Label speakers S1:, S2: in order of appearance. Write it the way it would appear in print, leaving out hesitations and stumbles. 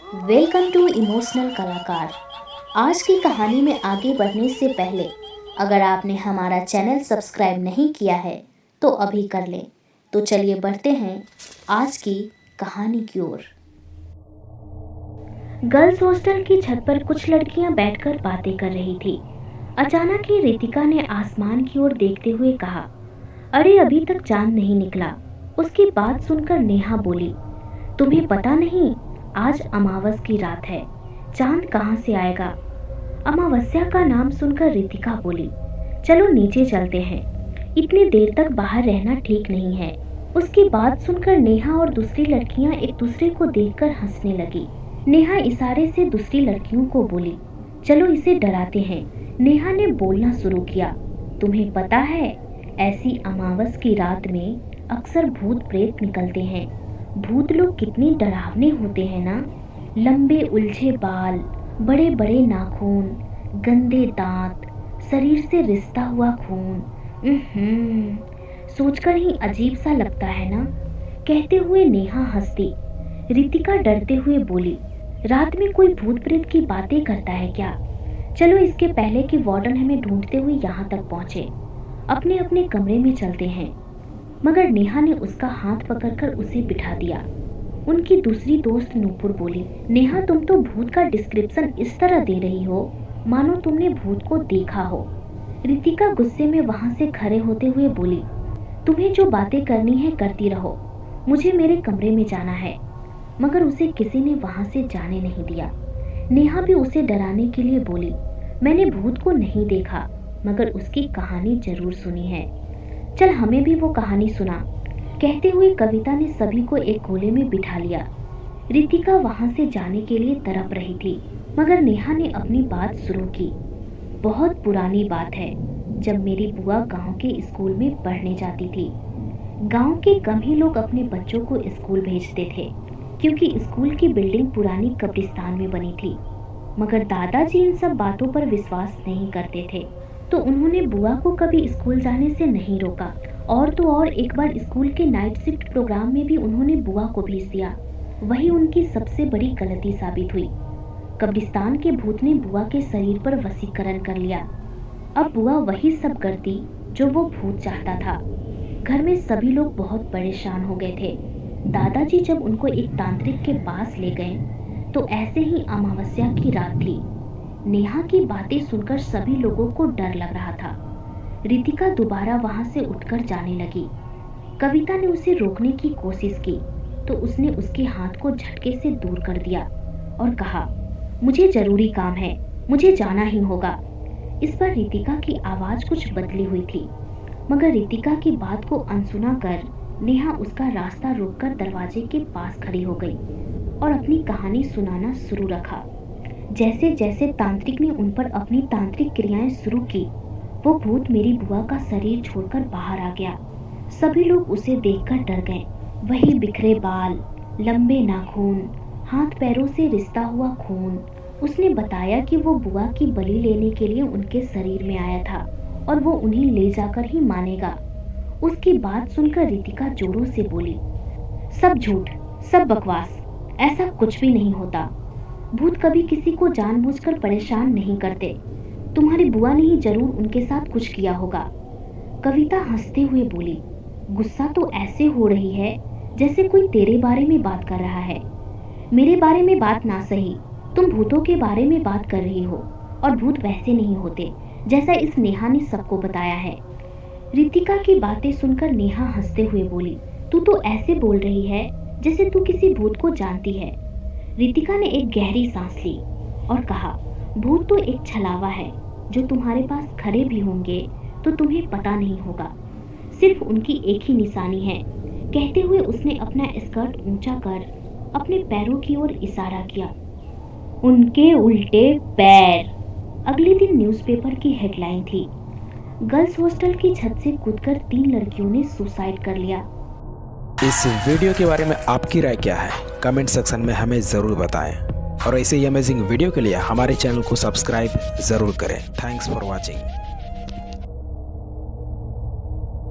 S1: Welcome to emotional कलाकार। आज की कहानी में आगे बढ़ने से पहले अगर आपने हमारा चैनल सब्सक्राइब नहीं किया है तो अभी कर लें। तो चलिए बढ़ते हैं आज की कहानी की ओर। गर्ल्स हॉस्टल की छत पर कुछ लड़कियां बैठकर बातें कर रही थी। अचानक ही रितिका ने आसमान की ओर देखते हुए कहा, अरे अभी तक चांद नहीं निकला। उसकी बात सुनकर नेहा बोली, तुम्हें पता नहीं, आज अमावस की रात है, चांद कहाँ से आएगा। अमावस्या का नाम सुनकर रितिका बोली, चलो नीचे चलते हैं, इतनी देर तक बाहर रहना ठीक नहीं है। उसकी बात सुनकर नेहा और दूसरी लड़कियां एक दूसरे को देखकर हंसने लगी। नेहा इशारे से दूसरी लड़कियों को बोली, चलो इसे डराते हैं। नेहा ने बोलना शुरू किया, तुम्हें पता है, ऐसी अमावस की रात में अक्सर भूत प्रेत निकलते हैं। भूत लोग कितने डरावने होते हैं ना। लंबे उलझे बाल, बड़े बड़े नाखून, गंदे दांत, शरीर से रिश्ता हुआ खून। सोचकर ही अजीब सा लगता है ना। कहते हुए नेहा हंसती। रितिका डरते हुए बोली, रात में कोई भूत प्रेत की बातें करता है क्या। चलो इसके पहले कि वार्डन हमें ढूंढते हुए यहाँ तक पहुँचे, अपने अपने कमरे में चलते हैं। मगर नेहा ने उसका हाथ पकड़कर उसे बिठा दिया। उनकी दूसरी दोस्त नूपुर बोली, नेहा तुम तो भूत का डिस्क्रिप्शन इस तरह दे रही हो मानो तुमने भूत को देखा हो। रितिका गुस्से में वहां से खड़े होते हुए बोली, तुम्हें जो बातें करनी है करती रहो, मुझे मेरे कमरे में जाना है। मगर उसे किसी ने वहां से जाने नहीं दिया। नेहा भी उसे डराने के लिए बोली, मैंने भूत को नहीं देखा मगर उसकी कहानी जरूर सुनी है, चल हमें भी वो कहानी सुना। कहते हुए कविता ने सभी को एक गोले में बिठा लिया। रितिका वहां से जाने के लिए तड़प रही थी मगर नेहा ने अपनी बात शुरू की। बहुत पुरानी बात है, जब मेरी बुआ गांव के स्कूल में पढ़ने जाती थी। गांव के कम ही लोग अपने बच्चों को स्कूल भेजते थे क्योंकि स्कूल की बिल्डिंग पुरानी कब्रिस्तान में बनी थी। मगर दादाजी इन सब बातों पर विश्वास नहीं करते थे, तो उन्होंने बुआ को कभी स्कूल जाने से नहीं रोका। और तो और एक बार स्कूल के नाइट शिफ्ट प्रोग्राम में भी उन्होंने बुआ को भेज दिया। वही उनकी सबसे बड़ी गलती साबित हुई। कब्रिस्तान के भूत ने बुआ के शरीर पर वशीकरण कर लिया। अब बुआ वही सब करती जो वो भूत चाहता था। घर में सभी लोग बहुत परेशान हो गए थे। दादाजी जब उनको एक तांत्रिक के पास ले गए तो ऐसे ही अमावस्या की रात थी। नेहा की बातें सुनकर सभी लोगों को डर लग रहा था। रितिका दोबारा वहां से उठकर जाने लगी। कविता ने उसे रोकने की कोशिश की तो उसने उसके हाथ को झटके से दूर कर दिया और कहा, मुझे जरूरी काम है, मुझे जाना ही होगा। इस पर रितिका की आवाज कुछ बदली हुई थी मगर रितिका की बात को अनसुना कर नेहा उसका रास्ता रोककर दरवाजे के पास खड़ी हो गई और अपनी कहानी सुनाना शुरू रखा। जैसे जैसे तांत्रिक ने उन पर अपनी तांत्रिक क्रियाएं शुरू की, वो भूत मेरी बुआ का शरीर छोड़कर बाहर आ गया। सभी लोग उसे देखकर डर गए। वही बिखरे बाल, लंबे नाखून, हाथ पैरों से रिश्ता हुआ खून। उसने बताया कि वो बुआ की बलि लेने के लिए उनके शरीर में आया था और वो उन्हें ले जाकर ही मानेगा। उसकी बात सुनकर रितिका जोरों से बोली, सब झूठ, सब बकवास, ऐसा कुछ भी नहीं होता। भूत कभी किसी को जानबूझकर परेशान नहीं करते। तुम्हारी बुआ ने ही जरूर उनके साथ कुछ किया होगा। कविता हंसते हुए बोली, गुस्सा तो ऐसे हो रही है जैसे कोई तेरे बारे में बात कर रहा है। मेरे बारे में बात ना सही, तुम भूतों के बारे में बात कर रही हो और भूत वैसे नहीं होते जैसा इस नेहा ने सबको बताया है। रितिका की बातें सुनकर नेहा हंसते हुए बोली, तू तो ऐसे बोल रही है जैसे तू किसी भूत को जानती है। रितिका ने एक गहरी सांस ली और कहा, भूत तो एक छलावा है जो तुम्हारे पास खड़े भी होंगे तो तुम्हें पता नहीं होगा। सिर्फ उनकी एक ही निशानी है। कहते हुए उसने अपना स्कर्ट ऊंचा कर अपने पैरों की ओर इशारा किया। उनके उल्टे पैर। अगले दिन न्यूज़पेपर की हेडलाइन थी, गर्ल्स हॉस्टल की छत से कूदकर 3 लड़कियों ने सुसाइड कर लिया।
S2: इस वीडियो के बारे में आपकी राय क्या है, कमेंट सेक्शन में हमें ज़रूर बताएं और ऐसे ही अमेजिंग वीडियो के लिए हमारे चैनल को सब्सक्राइब ज़रूर करें। Thanks for watching.